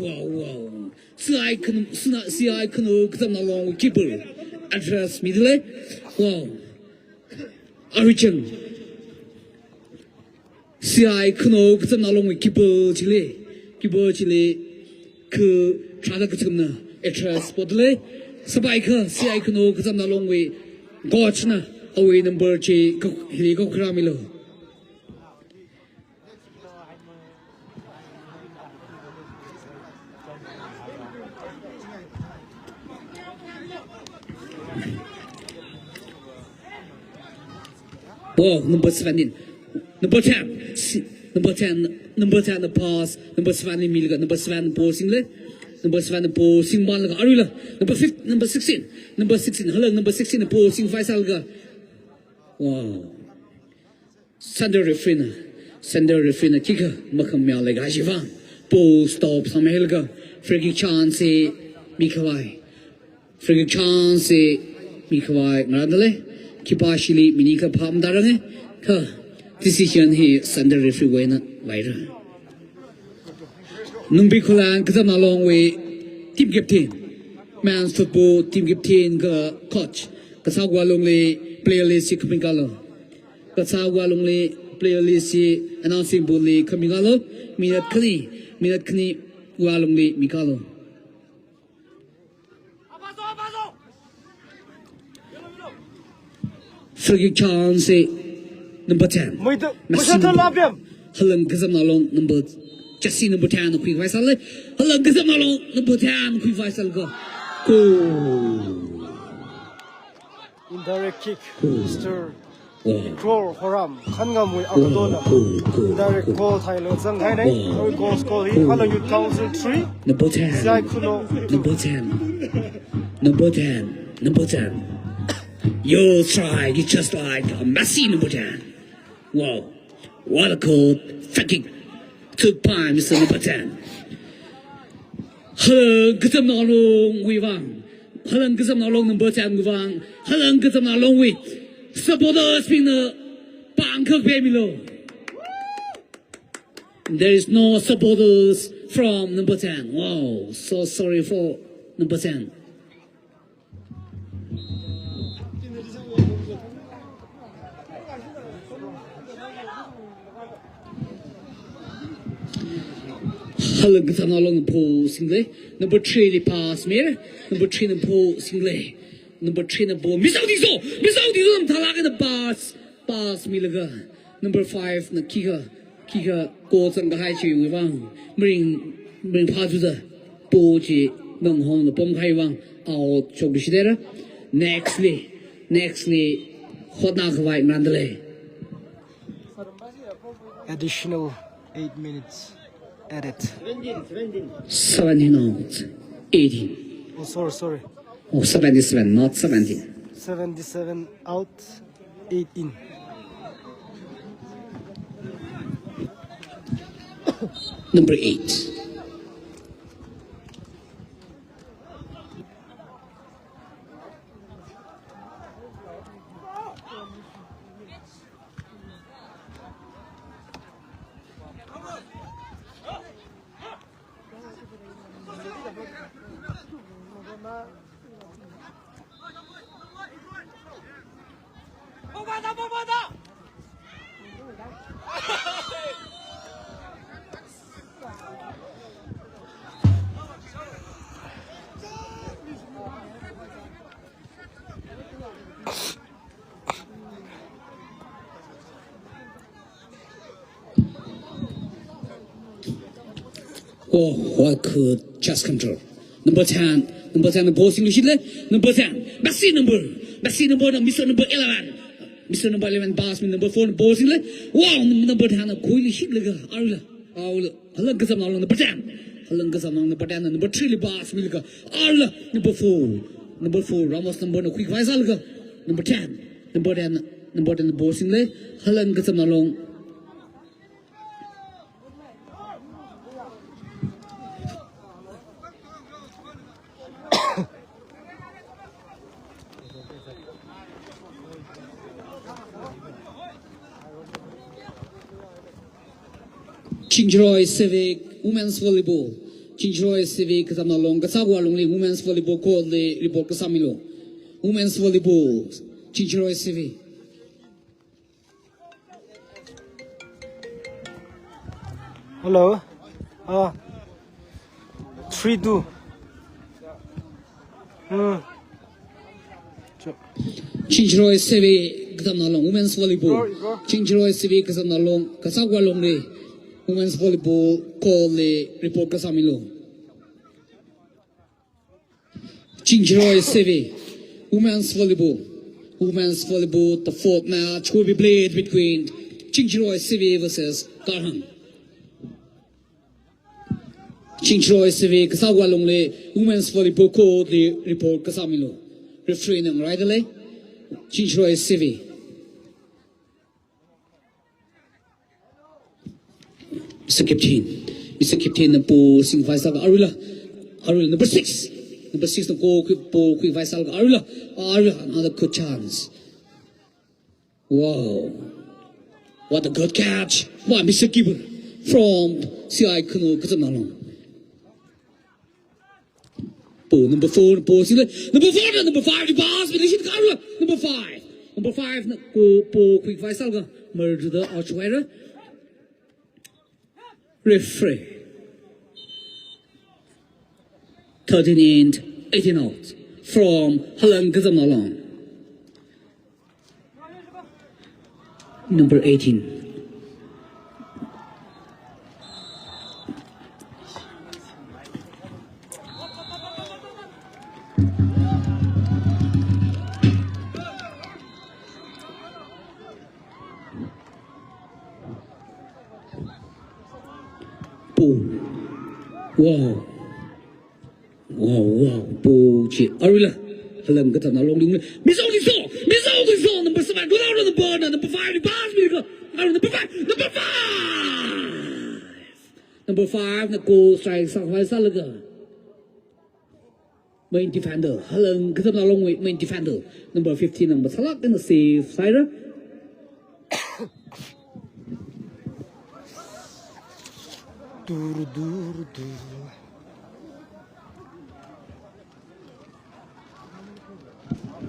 [SPEAKER 2] Wow! SihaiKhunou Khamasom keeper. Address middle. Wow! Origin. SihaiKhunou Khamasom keeper Chile 그 trader 그쯤나 address 보들래 스파이크 SihaiKhunou Khamasom we gochna away number G helicopter Wow, number 17. Number 10, the pass. Number 7, Milga. Number 7, posing le. Number 7, posing ball. Arula. Number 16, Halang. Number 16, the posing Faisalga. Wow. Sender refina. Kicker. Makamya like Ashivan. Ball stop. Samelga. Free chance. Mikawai. Ngradale. Kipashili Minika Palm Darane. Decision he Sunday referee winner later. Khamasom Khamasom way team captain. Men's football team captain coach. Kasagwa Longley player list coming galo. Kasagwa Longley player list announcing bully coming galo. Minute Kni Walongley Mikalo. Free chance number 10. Halang Khamasom number Jesse number 10 quick Faisal. Halang Khamasom number 10 quick Faisal go.
[SPEAKER 1] Indirect kick, Mr. Goal Haram. Khangamui Abdona. Indirect goal Thailand Shanghai. No goal score in Halang Youth Council 3.
[SPEAKER 2] Number 10.
[SPEAKER 1] SihaiKhunou.
[SPEAKER 2] Number 10. You try, you just like a messy number 10. Wow, what a cool fucking took time, Mr. Number 10. Halang Khamasom we won. Halang Khamasom number 10 we won. Halang Khamasom we supporters being the Bangkok Bamilo. There is no supporters from number 10. Wow, so sorry for number 10. Halang Khamasom po single. Number 3 the pass mirror. Number 3 the po single. Number 3 the ball. Miss out the talaga the pass milaga. Number 5 the kicker goal sang the high chi we wang. Bring pass to the ball chi nang hong the bomb kai wang out chok the shidera. Nextly hot na kwai mandale.
[SPEAKER 1] Additional 8 minutes added.
[SPEAKER 2] 17 out, 18.
[SPEAKER 1] Oh, sorry.
[SPEAKER 2] Oh, 77, not 17.
[SPEAKER 1] 77 out, 8 in.
[SPEAKER 2] Number 8. Oh, what could chest control? Number 10, the ball single sheet. Number 10, Messi number, Mr. number 11. Mr. number 11 pass me number 4 ball single. Wow, number 10, a cool sheet. Halang Khamasom number 10. Halang Khamasom number 10, number 3 pass me. Number 4, Ramos number no quick vice. Number 10, number 10, the ball single. Halang Khamasom. Chinchroy Civic Women's Volleyball. Chinchroy Civic Kasamnalong Kasagwa Longli Women's Volleyball called the report Kasamilo. Women's Volleyball. Chinchroy Civic.
[SPEAKER 1] Hello. 3-2.
[SPEAKER 2] Chinchroy Civic Kasamnalong Women's Volleyball. Chinchroy Civic Kasamnalong Kasagwa Longli Women's Volleyball called the report Kasamilo. Chinchroy Civic Women's Volleyball. The fourth match will be played between Chinchroy Civic versus Karhang. Chinchroy Civic Kasagwa Longli Women's Volleyball called the report Kasamilo. Referee nang right away. Chinchroy Civic. Mr. Captain, number 6 vice Arula, number 6 the goal quick vice Arula, another good chance. Wow, what a good catch! Wow, Mr. Keeper from SihaiKhunou Kasamnalong. Number 4, number 5, the pass, number 5, go quick vice merge the archway. Referee 13 in, 18 out from Halang Khamasom. Number 18. Wow. Bullshit. Arula. Halang Khamasom. Miss Odisor. Number 7. Go down on the board. Number 5. The pass. Number 5. The goal strike. Sacrifice. Main defender. Halang Khamasom. Main defender. Number 15. Number Salak in the safe sider.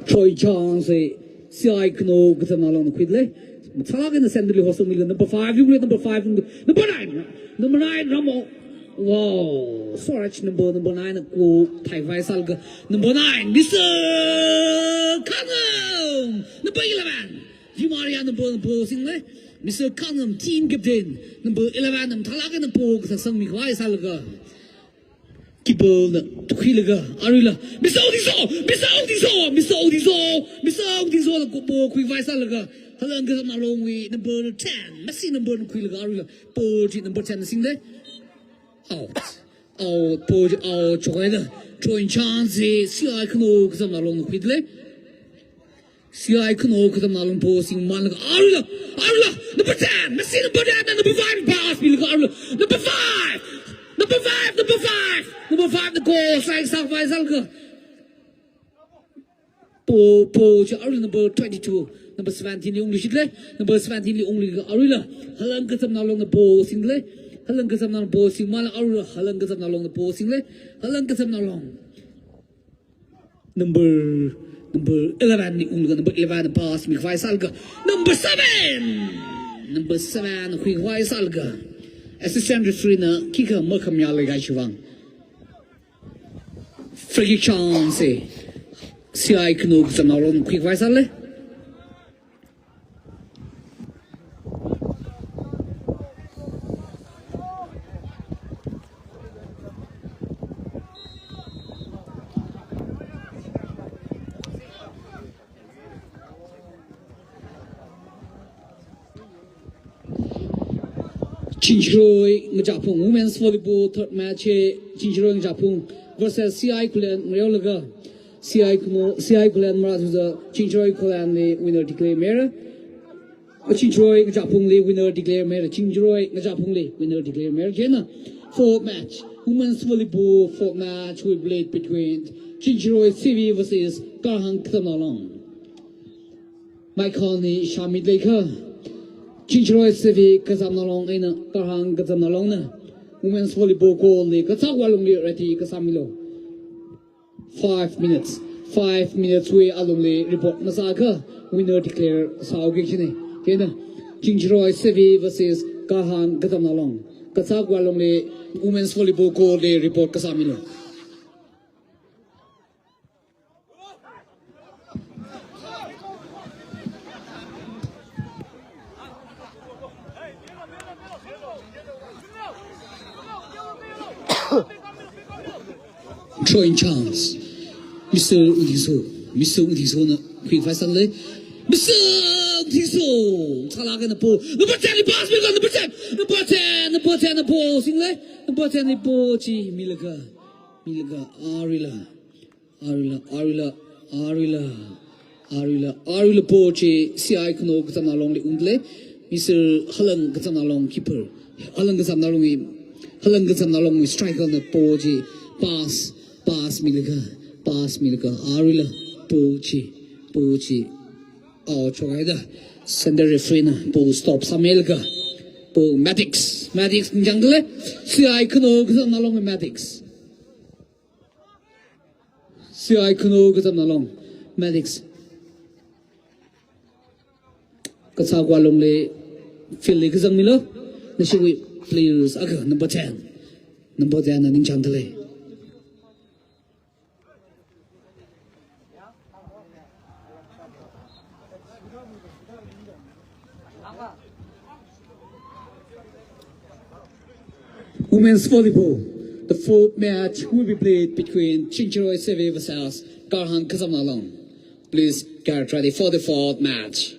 [SPEAKER 2] Troy chance SihaiKhunou Kasamnalong quickly. Salak in the center number 5, number 9, Ramo. Wow, Sorach number 9, go Thai Vice Alga. Number 9, Mr. Khamasom. Number 11, Maria number posing. Mr. Khamasom, team captain. Number 11, Talaga na po kasang Mikwa Salga. Keeper to Hilaga, Arila. Mr. Odisor, the Kupo, Quick Vice Salga. Halang Khamasom with number 10. Messi number Quilaga, Arila. Port number 10, single. Out, Port out, together. Join chance, SihaiKhunou Kasamnalong quickly. SihaiKhunou Kasamnalong posing Malaga. Arila, number 10, Messi number 10, and number 5, pass, Arila. Number 5, the goal, strike, sacrifice, Alga. Arila, number 22, number 17, the only shitle, number 17, the only Arila. Halang Khamasom the ball single. Halang Khamasom ball sing Malaga, Arila. Halang Khamasom the ball single. Halang Khamasom. Number 11, number 11, pass, Mikwa Salga. Number 7, Mikwa Salga. Assistant referee, kicker, Merkham Yale Gaishwang. Free chance, SihaiKhunou Kasamnalong, quick vice Salga. Chinchroy Japung women's volleyball third match Chinchroy Japung versus SihaiKhunou Reolaga SihaiKhunou Marathon Chinchroy Clan winner declare mayor Chinchroy Japung winner declare mayor Chinchroy Japung winner declare mayor Jena fourth match women's volleyball fourth match will be played between Chinchroy CV versus Halang Khamasom Michael ni Shamit Leka Chinchroy CV Khamasom ina Halang Khamasom na women's volleyball goal ni Katsawalong ni ready Kasamilo 5 minutes we along report Masaka winner declare Saugishine Kena Chinchroy CV versus Halang Khamasom Katsawalong ni women's volleyball goal ni report Kasamilo Throwing chance. Mr. Utiso na quick fast le. Mr. Utiso. Talaga na po. Number 10 pass me number 10 na po sing le. Number 10 ni po chi Milaga Arila po chi SihaiKhunou katanalong le undle. Mr. Halang katanalong keeper. Halang katanalong striker na po chi pass Milaga Arila Pochi oh chokaida send the referee na po stop Samelga po Madix jungle SihaiKhunou katanalong Madix SihaiKhunou katanalong Madix Katsawalong le Philly kazang milo na siwi players aga number 10 na ninjang tale Women's volleyball. The fourth match will be played between Chinchroy CV versus Halang Khamasom. Please get ready for the fourth match.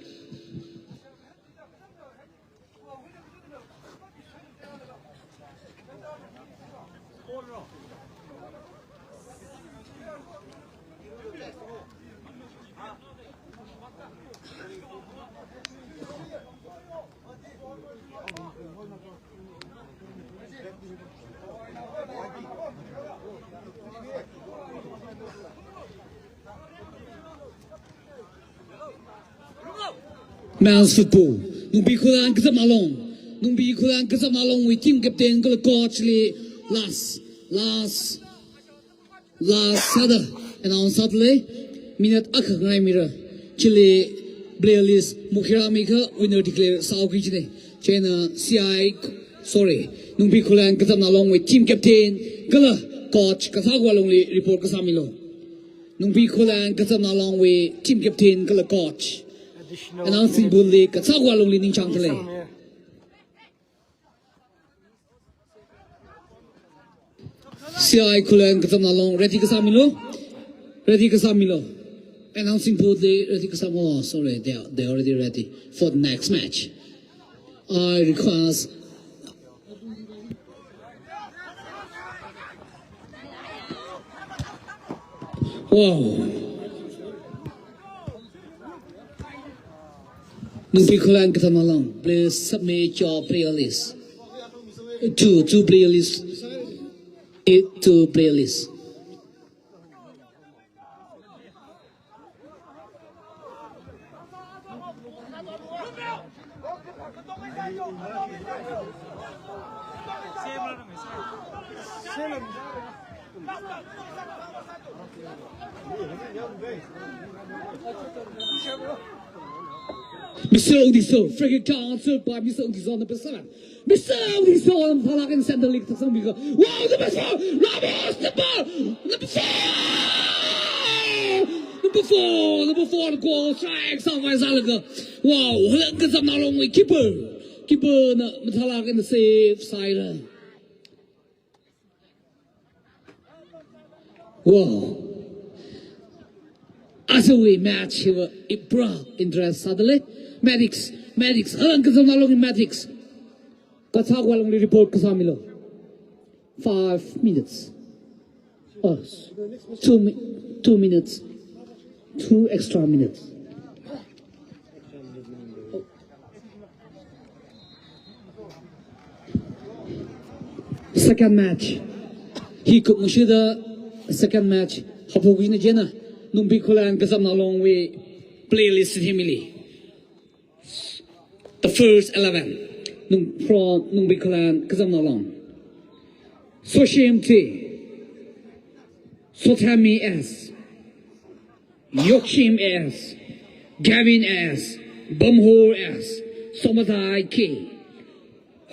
[SPEAKER 2] Men's football. Numbi Khulang Khamasom with team captain coach last sada announce minute akhangai mira Chile Blairlist Mukhiramika winner declare Saugishine China Numbi Khulang Khamasom with team captain coach Kathagwalong report Kasamilo Numbi Khulang Khamasom with team captain coach announcing bully Katsawalong Lining Changtale. SihaiKhunou Khamasom ready Kasamilo. Announcing bully ready Kasamo. Sorry, they're already ready for the next match. I request wow. Numbi Khulang Khamasom, please submit your prayer list. Two prayer lists. Two prayer lists. Mr. Utiso, free kick answered by Mr. Utiso number 7. Mr. Utiso on Halang center league to some bigger. Wow, number 4! Ramos, the ball! Number 4, the goal strike, somewhere Zalaga. Wow, Halang Khamasom with keeper na Halang in the safe side. Wow. As we match here, Ibra interest suddenly. Medics, Halang Khamasom in medics. Katsak walong report kasamilo. 5 minutes. Oh, 2 minutes. 2 extra minutes. Second match. He could the second match. Hapogina Jenna. Numbikulan Kazam along with playlist family. The first 11. From Numbikulan Kazam along. Soshim T. Sotami S. Yokshim S. Gavin S. Bumhor S. Somatai K.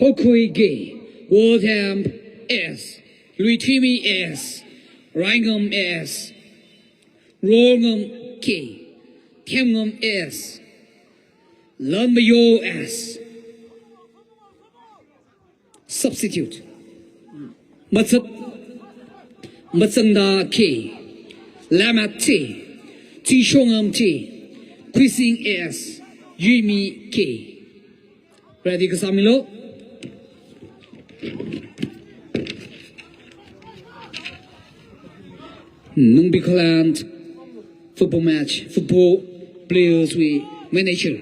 [SPEAKER 2] Hokui G. Woodham S. Luitimi S. Rangam S. Rongam K. Kemgam S. Lumbayo S. Substitute. Matsanda K. Lamat T. Tishongam T. Quising S. Yumi K. Ready Kasamilo? Numbikuland football match, football players with manager.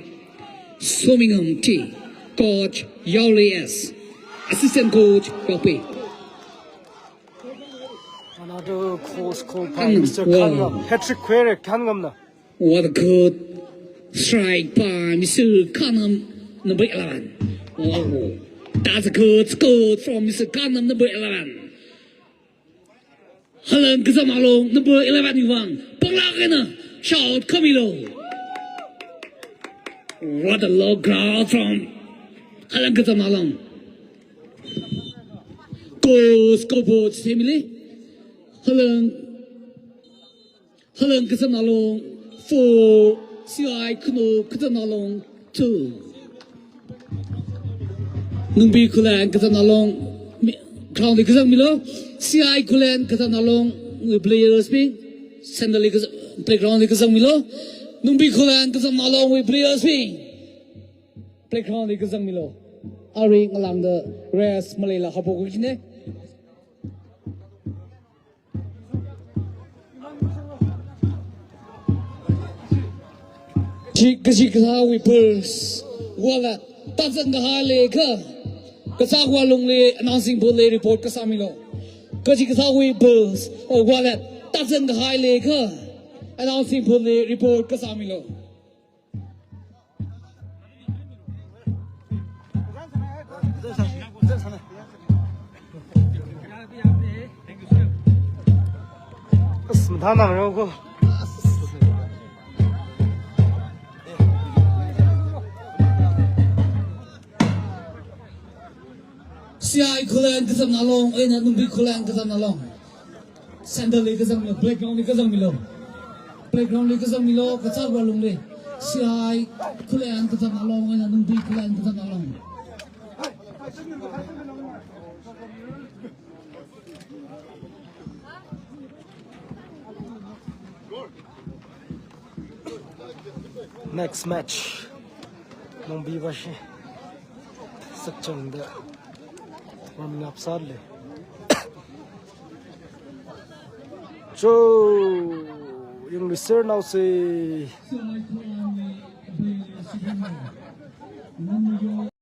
[SPEAKER 2] Somingham T. Coach Walely S. Assistant coach Yopi.
[SPEAKER 1] Another close call by Mr. Kangam. Patrick Quere, Kangam.
[SPEAKER 2] What a good strike by Mr. Kangam, number 11. Oh, that's a good score from Mr. Kangam, number 11. Halang Kazamalong, number 11 Yuang. Panglakina, shout Camilo. What a low crowd from Halang Kazamalong. Go scoreboard family. Halang Kazamalong 4, SihaiKhunou Kazamalong 2. Numbikulan Kazamalong. Crown the Kazamilo, SihaiKhunou Kazamalong players being Sandali playground the Kazamilo, Numbikulan Kazamalong with players being playground the Kazamilo. Ari along the rest Malayla Hapogine. Chikasa we purse. Walla, Tazan the Haleka. Kasagwa Longli announcing Bully report Kasamilo. Kajikasawi Bulls or Wallet, Tazan the High Lake announcing Bully report Kasamilo. SihaiKhunou Kazamalong, Numbikulan Kazamalong. Sandali Kazamilo, playground Kazamilo. Playground Kazamilo, Katagwa Lungli. SihaiKhunou Kazamalong, Numbikulan Kazamalong.
[SPEAKER 1] Next match. Numbiwashi. Sakchang. Warming up sadly. So, yung listener now say